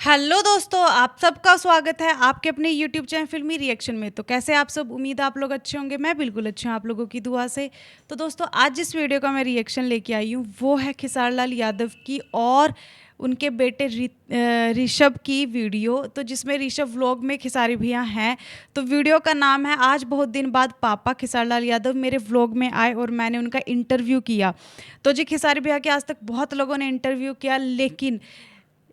Hello दोस्तों, आप सबका स्वागत है आपके अपने यूट्यूब चैनल फिल्मी रिएक्शन में। तो कैसे आप सब, उम्मीद है आप लोग अच्छे होंगे। मैं बिल्कुल अच्छी हूँ आप लोगों की दुआ से। तो दोस्तों, आज जिस वीडियो का मैं रिएक्शन लेके आई हूँ वो है खेसारी लाल यादव की और उनके बेटे ऋषभ की वीडियो, तो जिसमें ऋषभ व्लॉग में खेसारी भैया हैं। तो वीडियो का नाम है आज बहुत दिन बाद पापा खेसारी लाल यादव मेरे व्लॉग में आए और मैंने उनका इंटरव्यू किया। तो जी, खेसारी भैया के आज तक बहुत लोगों ने इंटरव्यू किया, लेकिन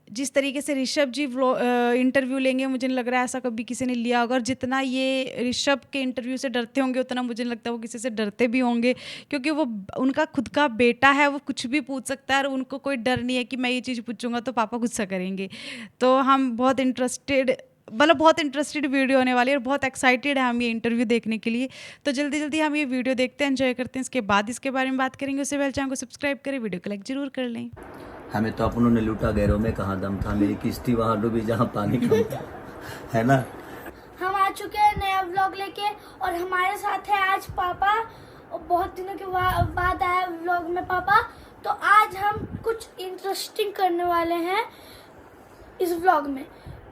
जिस तरीके से ऋषभ जी इंटरव्यू लेंगे, मुझे नहीं लग रहा है ऐसा कभी किसी ने लिया होगा। और जितना ये ऋषभ के इंटरव्यू से डरते होंगे, उतना मुझे नहीं लगता वो किसी से डरते भी होंगे, क्योंकि वो उनका खुद का बेटा है, वो कुछ भी पूछ सकता है और उनको कोई डर नहीं है कि मैं ये चीज़ पूछूंगा तो पापा गुस्सा करेंगे। तो हम बहुत इंटरेस्टेड वीडियो होने वाली है और बहुत एक्साइटेड है हम ये इंटरव्यू देखने के लिए। तो जल्दी जल्दी हम ये वीडियो देखते हैं, एंजॉय करते हैं, इसके बाद इसके बारे में बात करेंगे। उससे पहले चैनल को सब्सक्राइब करें, वीडियो को लाइक जरूर कर लें। हमें तो अपनों ने लूटा, गैरों में कहाँ दम था, मेरी किश्ती वहां डूबी जहाँ पानी कम था, है ना। हम आ चुके हैं नया व्लॉग लेके और हमारे साथ है आज पापा। बहुत दिनों के बाद आया व्लॉग में पापा। तो आज हम कुछ इंटरेस्टिंग करने वाले हैं इस व्लॉग में।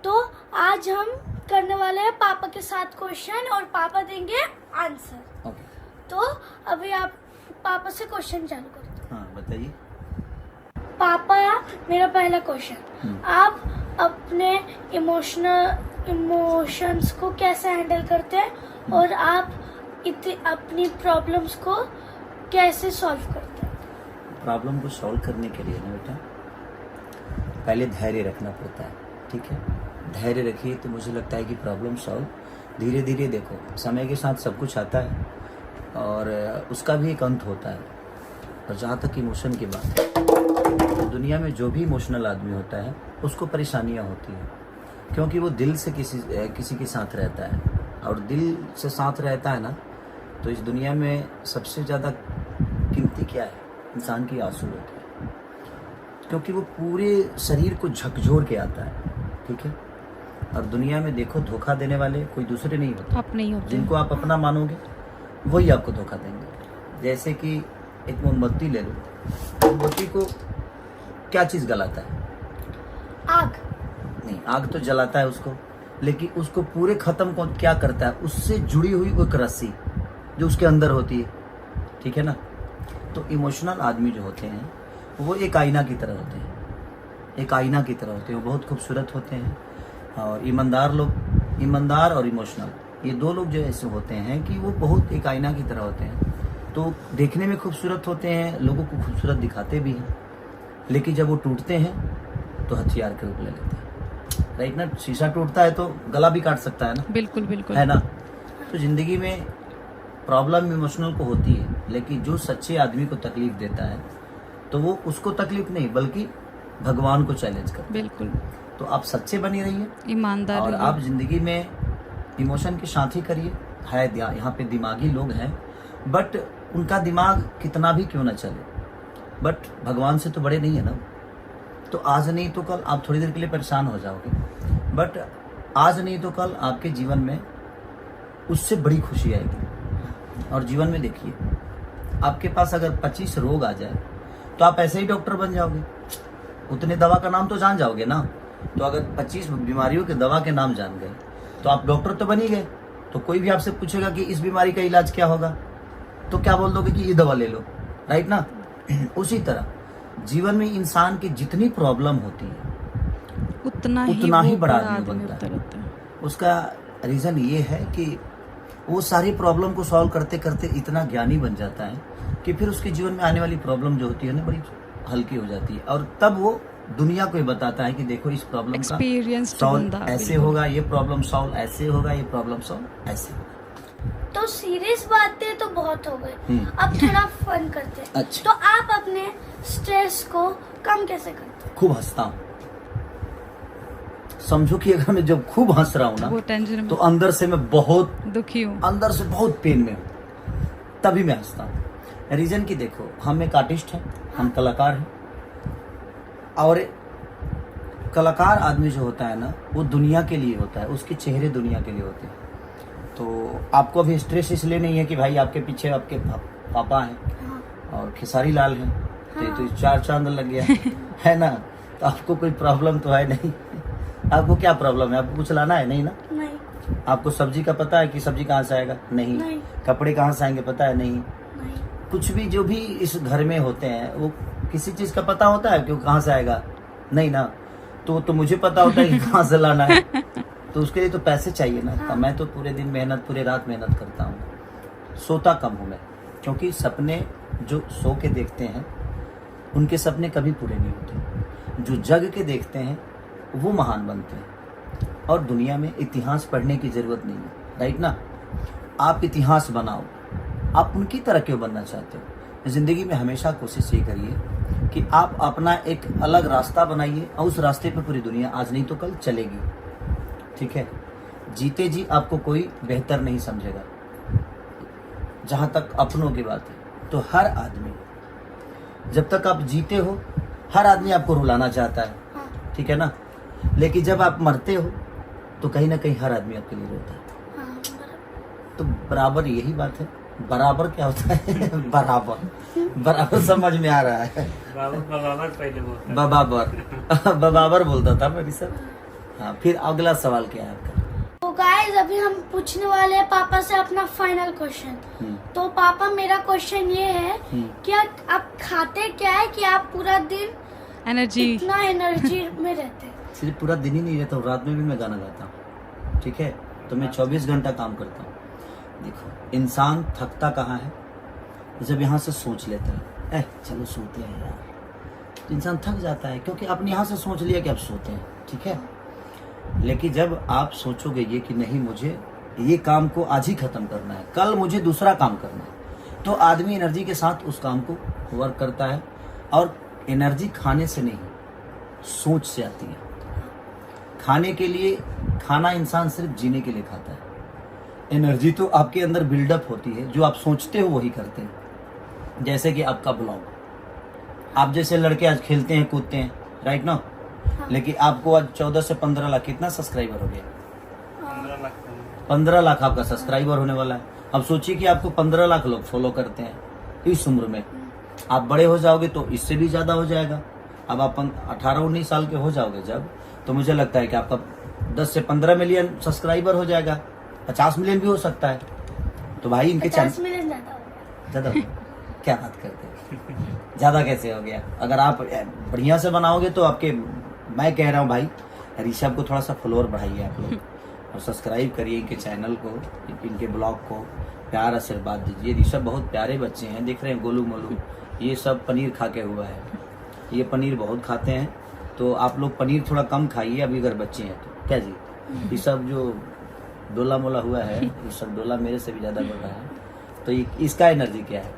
तो आज हम करने वाले हैं पापा के साथ क्वेश्चन और पापा देंगे आंसर। तो अभी आप पापा से क्वेश्चन चालू करो। हाँ, बताइए पापा, मेरा पहला क्वेश्चन, आप अपने इमोशंस को कैसे हैंडल करते हैं और आप अपनी प्रॉब्लम्स को कैसे सॉल्व करते हैं? प्रॉब्लम को सॉल्व करने के लिए ना बेटा, पहले धैर्य रखना पड़ता है, ठीक है। धैर्य रखिए तो मुझे लगता है कि प्रॉब्लम सॉल्व धीरे धीरे, देखो समय के साथ सब कुछ आता है और उसका भी एक अंत होता है। और जहाँ तक इमोशन की बात है, तो दुनिया में जो भी इमोशनल आदमी होता है उसको परेशानियाँ होती हैं, क्योंकि वो दिल से किसी के साथ रहता है। और दिल से साथ रहता है ना, तो इस दुनिया में सबसे ज़्यादा कीमती क्या है? इंसान की आंसू होते हैं, क्योंकि वो पूरे शरीर को झकझोर के आता है, ठीक है। और दुनिया में देखो, धोखा देने वाले कोई दूसरे नहीं होते, आप नहीं होते। जिनको आप अपना मानोगे वही आपको धोखा देंगे। जैसे कि एक मोमबत्ती ले लो, मोमबत्ती को क्या चीज जलाता है? आग। नहीं, आग तो जलाता है उसको, लेकिन उसको पूरे खत्म को क्या करता है? उससे जुड़ी हुई एक रस्सी जो उसके अंदर होती है, ठीक है ना। तो इमोशनल आदमी जो होते हैं वो एक आईना की तरह होते हैं, एक आईना की तरह होते हैं। वो बहुत खूबसूरत होते हैं। और ईमानदार लोग, ईमानदार और इमोशनल, ये दो लोग जो ऐसे होते हैं कि वो बहुत एक आईना की तरह होते हैं। तो देखने में खूबसूरत होते हैं, लोगों को खूबसूरत दिखाते भी हैं, लेकिन जब वो टूटते हैं तो हथियार के रूप ले लेते हैं, राइट ना। शीशा टूटता है तो गला भी काट सकता है ना। बिल्कुल बिल्कुल, है ना। तो जिंदगी में प्रॉब्लम इमोशनल को होती है, लेकिन जो सच्चे आदमी को तकलीफ देता है तो वो उसको तकलीफ नहीं बल्कि भगवान को चैलेंज करता है। बिल्कुल। तो आप सच्चे बनी रहिए, ईमानदार और रहिए। आप जिंदगी में इमोशन के साथ ही करिए। है यहाँ पे दिमागी लोग हैं, बट उनका दिमाग कितना भी क्यों ना चले, बट भगवान से तो बड़े नहीं है ना। तो आज नहीं तो कल आप थोड़ी देर के लिए परेशान हो जाओगे, बट आज नहीं तो कल आपके जीवन में उससे बड़ी खुशी आएगी। और जीवन में देखिए, आपके पास अगर 25 रोग आ जाए तो आप ऐसे ही डॉक्टर बन जाओगे, उतने दवा का नाम तो जान जाओगे ना। तो अगर 25 बीमारियों के दवा के नाम जान गए तो आप डॉक्टर तो बन ही गए। तो कोई भी आपसे पूछेगा कि इस बीमारी का इलाज क्या होगा, तो क्या बोल दोगे कि ये दवा ले लो, राइट ना। उसी तरह जीवन में इंसान की जितनी प्रॉब्लम होती है उतना ही बड़ा आदमी बनता है। उसका रीजन ये है कि वो सारी प्रॉब्लम को सॉल्व करते करते इतना ज्ञानी बन जाता है कि फिर उसके जीवन में आने वाली प्रॉब्लम जो होती है ना, बड़ी हल्की हो जाती है। और तब वो दुनिया को ही बताता है कि देखो, इस प्रॉब्लम का सॉल्व ऐसे होगा, ये प्रॉब्लम सॉल्व ऐसे होगा, ये प्रॉब्लम सॉल्व ऐसे होगा। तो सीरियस बातें तो बहुत हो गई, अब थोड़ा फन करते हैं। अच्छा। तो आप अपने स्ट्रेस को कम कैसे करते हैं? खूब हंसता हूँ। समझो कि अगर मैं जब खूब हंस रहा हूँ ना, वो टेंशन तो अंदर से मैं बहुत दुखी हूँ, अंदर से बहुत पेन में हूँ, तभी मैं हंसता हूँ। रीजन की देखो, हम एक आर्टिस्ट हैं, हम कलाकार हैं, और कलाकार आदमी जो होता है ना, वो दुनिया के लिए होता है, उसके चेहरे दुनिया के लिए होते हैं। तो आपको अभी स्ट्रेस इसलिए नहीं है कि भाई आपके पीछे आपके पापा हैं और खेसारी लाल हैं, तो 4 चांद लग गया, है ना। तो आपको कोई प्रॉब्लम तो है नहीं। आपको क्या प्रॉब्लम है? आपको कुछ लाना है? नहीं ना। नहीं। आपको सब्जी का पता है कि सब्जी कहाँ से आएगा? नहीं। नहीं। कपड़े कहाँ से आएंगे? पता है? नहीं। नहीं। कुछ भी जो भी इस घर में होते हैं वो किसी चीज का पता होता है कि वो कहाँ से आएगा? नहीं ना। तो मुझे पता होता है कि कहाँ से लाना है, तो उसके लिए तो पैसे चाहिए ना। हाँ। मैं तो पूरे दिन मेहनत, पूरे रात मेहनत करता हूँ, सोता कम हूँ मैं, क्योंकि सपने जो सो के देखते हैं उनके सपने कभी पूरे नहीं होते। जो जग के देखते हैं वो महान बनते हैं। और दुनिया में इतिहास पढ़ने की जरूरत नहीं है, राइट ना। आप इतिहास बनाओ। आप उनकी तरह क्यों बनना चाहते हो? जिंदगी में हमेशा कोशिश ये करिए कि आप अपना एक अलग रास्ता बनाइए और उस रास्ते पर पूरी दुनिया आज नहीं तो कल चलेगी, ठीक है। जीते जी आपको कोई बेहतर नहीं समझेगा। जहां तक अपनों की बात है तो हर आदमी, जब तक आप जीते हो, हर आदमी आपको रुलाना चाहता है, हाँ। ठीक है ना। लेकिन जब आप मरते हो तो कहीं ना कहीं हर आदमी आपके लिए रोता है। हाँ, बराबर। तो बराबर यही बात है। बराबर क्या होता है? बराबर समझ में आ रहा है। बराबर पहले बोलता है। बराबर बोलता था मेरी सर। हाँ, फिर अगला सवाल क्या है आपका? तो गाइस अभी हम पूछने वाले हैं पापा से अपना फाइनल क्वेश्चन। तो पापा मेरा क्वेश्चन ये है कि आप खाते क्या है कि आप पूरा दिन एनर्जी इतना एनर्जी में रहते हैं? सिर्फ पूरा दिन ही नहीं रहता हूँ, रात में भी मैं गाना गाता हूँ, ठीक है। तो मैं 24 घंटा काम करता हूँ। देखो, इंसान थकता कहाँ है? जब यहाँ से सोच लेता है चलो सोते हैं यार, तो इंसान थक जाता है, क्योंकि आपने यहाँ से सोच लिया कि आप सोते हैं, ठीक है। लेकिन जब आप सोचोगे ये कि नहीं, मुझे ये काम को आज ही खत्म करना है, कल मुझे दूसरा काम करना है, तो आदमी एनर्जी के साथ उस काम को वर्क करता है। और एनर्जी खाने से नहीं, सोच से आती है। खाने के लिए, खाना इंसान सिर्फ जीने के लिए खाता है। एनर्जी तो आपके अंदर बिल्डअप होती है, जो आप सोचते हो वही करते हैं। जैसे कि आपका ब्लॉग, आप जैसे लड़के आज खेलते हैं, कूदते हैं, राइट ना। हाँ। लेकिन आपको आज 14 से 15 लाख, कितना सब्सक्राइबर हो गया? 15 लाख 15 लाख आपका सब्सक्राइबर होने वाला है। अब सोचिए कि आपको 15 लाख लोग फॉलो करते हैं इस उम्र में। आप बड़े हो जाओगे तो इससे भी ज्यादा हो जाएगा। अब आप 18-19 साल के हो जाओगे जब, तो मुझे लगता है कि आपका 10 से 15 मिलियन सब्सक्राइबर हो जाएगा, 50 मिलियन भी हो सकता है। तो भाई इनके 50 मिलियन ज्यादा हो गया। ज्यादा हो गया? क्या बात करते हैं, ज्यादा कैसे हो गया? अगर आप बढ़िया से बनाओगे तो आपके, मैं कह रहा हूँ भाई, ऋषभ को थोड़ा सा फॉलोअर बढ़ाइए आप लोग, और सब्सक्राइब करिए इनके चैनल को, इनके ब्लॉग को, प्यार आशीर्वाद दीजिए। ऋषभ बहुत प्यारे बच्चे हैं, देख रहे हैं, गोलू मोलू, ये सब पनीर खा के हुआ है। ये पनीर बहुत खाते हैं, तो आप लोग पनीर थोड़ा कम खाइए अभी अगर बच्चे हैं तो। क्या जी? ये सब जो डोला मोला हुआ है, ये सब डोला मेरे से भी ज्यादा बढ़ रहा है। तो ये इसका एनर्जी क्या है?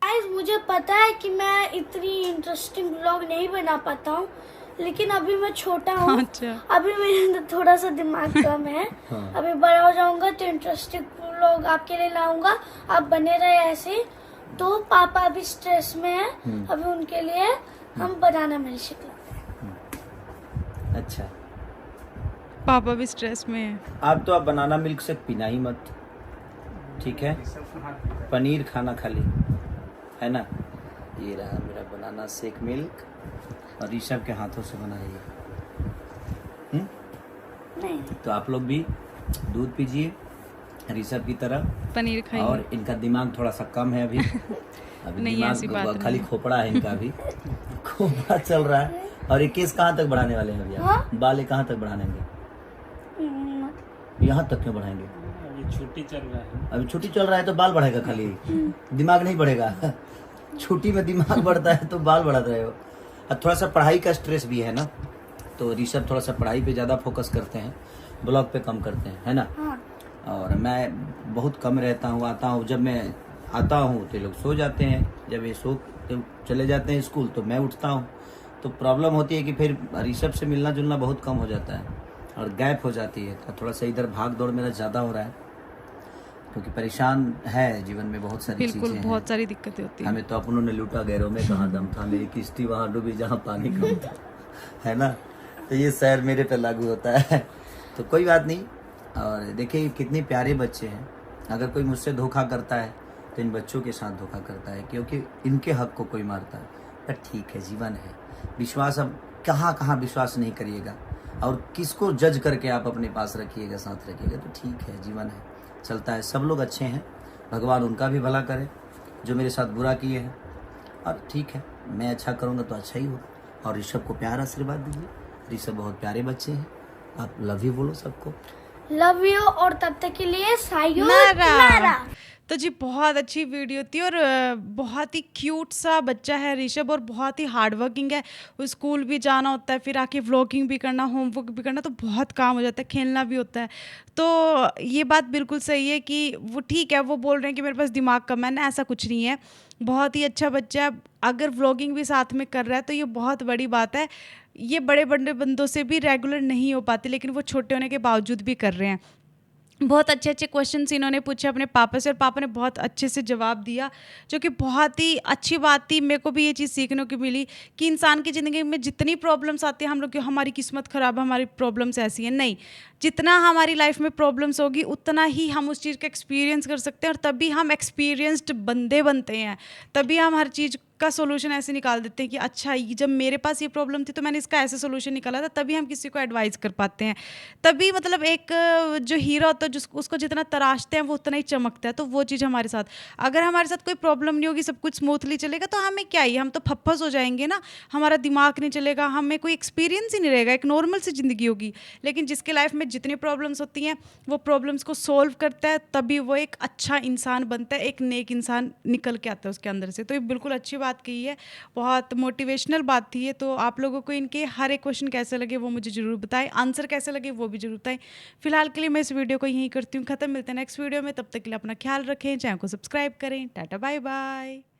गाइस मुझे पता है कि मैं इतनी इंटरेस्टिंग व्लॉग नहीं बना पाता हूँ, लेकिन अभी मैं छोटा हूँ। अच्छा। अभी मेरे अंदर थोड़ा सा दिमाग कम है। हाँ। अभी बड़ा हो जाऊंगा तो इंटरेस्टिंग व्लॉग आपके लिए लाऊंगा, आप बने रहे ऐसे। तो पापा अभी स्ट्रेस में है, अभी उनके लिए हम बनाना मिल्कशेक लाते हैं। अच्छा, पापा भी स्ट्रेस में है। आप तो आप बनाना मिल्क से पीना ही मत, ठीक है। पनीर खाना खाली, है ना। ये रहा मेरा बनाना शेक मिल्क, और ऋषभ के हाथों से बना है ये। नहीं तो आप लोग भी दूध पीजिए ऋषभ की तरह, पनीर खाइए। और इनका दिमाग थोड़ा सा कम है अभी। अभी नहीं, ऐसी बात दिमाग खाली नहीं। खोपड़ा है इनका अभी। खोपड़ा चल रहा है। और ये केस कहाँ तक बढ़ाने वाले हैं अभी आप? हाँ? बाल कहाँ तक बढ़ाएंगे? यहाँ तक क्यों बढ़ाएंगे? अभी छुट्टी चल रहा है। अभी छुट्टी चल रहा है तो बाल बढ़ेगा खाली, दिमाग नहीं बढ़ेगा। छुट्टी में दिमाग बढ़ता है तो बाल बढ़ा रहे हो। अब थोड़ा सा पढ़ाई का स्ट्रेस भी है ना, तो ऋषभ थोड़ा सा पढ़ाई पे ज़्यादा फोकस करते हैं, ब्लॉग पे कम करते हैं, है ना। हाँ। और मैं बहुत कम रहता हूँ, आता हूँ, जब मैं आता हूँ तो ये लोग सो जाते हैं, जब ये सो जब चले जाते हैं स्कूल तो मैं उठता हूँ। तो प्रॉब्लम होती है कि फिर ऋषभ से मिलना जुलना बहुत कम हो जाता है और गैप हो जाती है। तो थोड़ा सा इधर भाग दौड़ मेरा ज़्यादा हो रहा है, क्योंकि परेशान है जीवन में, बहुत सारी बिल्कुल, चीज़ें बहुत हैं। सारी दिक्कतें होती हैं। हमें तो अपनों ने लूटा, गैरों में कहाँ दम था, मेरी किश्ती वहाँ डूबी जहाँ पानी कम था, है ना। तो ये शहर मेरे पे लागू होता है। तो कोई बात नहीं। और देखिए कितने प्यारे बच्चे हैं। अगर कोई मुझसे धोखा करता है तो इन बच्चों के साथ धोखा करता है, क्योंकि इनके हक को कोई मारता है। पर ठीक है, जीवन है। विश्वास, अब कहाँ कहाँ विश्वास नहीं करिएगा। और किसको जज करके आप अपने पास रखिएगा, साथ रखिएगा तो ठीक है, जीवन है, चलता है। सब लोग अच्छे हैं, भगवान उनका भी भला करे जो मेरे साथ बुरा किए हैं, और ठीक है, मैं अच्छा करूँगा तो अच्छा ही होगा। और ऋषभ को प्यार आशीर्वाद दीजिए, ऋषभ बहुत प्यारे बच्चे हैं, आप लव यू बोलो सबको। लव यू, और तब तक के लिए सायोनारा। तो जी बहुत अच्छी वीडियो थी, और बहुत ही क्यूट सा बच्चा है ऋषभ, और बहुत ही हार्ड वर्किंग है। वो स्कूल भी जाना होता है, फिर आके व्लॉगिंग भी करना, होमवर्क भी करना, तो बहुत काम हो जाता है, खेलना भी होता है। तो ये बात बिल्कुल सही है कि वो ठीक है, वो बोल रहे हैं कि मेरे पास दिमाग कम है ना, ऐसा कुछ नहीं है। बहुत ही अच्छा बच्चा है, अगर व्लॉगिंग भी साथ में कर रहा है तो ये बहुत बड़ी बात है। ये बड़े बड़े बंदों से भी रेगुलर नहीं हो पाते, लेकिन वो छोटे होने के बावजूद भी कर रहे हैं। बहुत अच्छे अच्छे क्वेश्चंस इन्होंने पूछे अपने पापा से, और पापा ने बहुत अच्छे से जवाब दिया, जो कि बहुत ही अच्छी बात थी। मेरे को भी ये चीज़ सीखने को मिली कि इंसान की ज़िंदगी में जितनी प्रॉब्लम्स आती हैं, हम लोग की हमारी किस्मत ख़राब है, हमारी प्रॉब्लम्स ऐसी हैं, नहीं। जितना हमारी लाइफ में प्रॉब्लम्स होगी उतना ही हम उस चीज़ का एक्सपीरियंस कर सकते हैं, और तभी हम एक्सपीरियंस्ड बंदे बनते हैं। तभी हम हर चीज़ का सोल्यूशन ऐसे निकाल देते हैं कि अच्छा, ये जब मेरे पास ये प्रॉब्लम थी तो मैंने इसका ऐसे सोल्यूशन निकाला था, तभी हम किसी को एडवाइस कर पाते हैं। तभी मतलब एक जो हीरो होता है, उसको जितना तराशते हैं वो उतना ही चमकता है। तो वो चीज़ हमारे साथ, अगर हमारे साथ कोई प्रॉब्लम नहीं होगी, सब कुछ स्मूथली चलेगा, तो हमें क्या ही, हम तो फप्पस हो जाएंगे ना, हमारा दिमाग नहीं चलेगा, हमें कोई एक्सपीरियंस ही नहीं रहेगा, एक नॉर्मल सी ज़िंदगी होगी। लेकिन जिसके लाइफ में जितनी प्रॉब्लम्स होती हैं, वो प्रॉब्लम्स को सोल्व करता है, तभी वो एक अच्छा इंसान बनता है, एक नेक इंसान निकल के आता है उसके अंदर से। तो ये बिल्कुल अच्छी बात कही है, बहुत मोटिवेशनल बात थी ये। तो आप लोगों को इनके हर एक क्वेश्चन कैसे लगे वो मुझे ज़रूर बताएं, आंसर कैसे लगे वो भी ज़रूर बताएं। फिलहाल के लिए मैं इस वीडियो को यहीं करती हूँ ख़त्म, मिलते हैं नेक्स्ट वीडियो में। तब तक के लिए अपना ख्याल रखें, चैनल को सब्सक्राइब करें। Tata bye bye.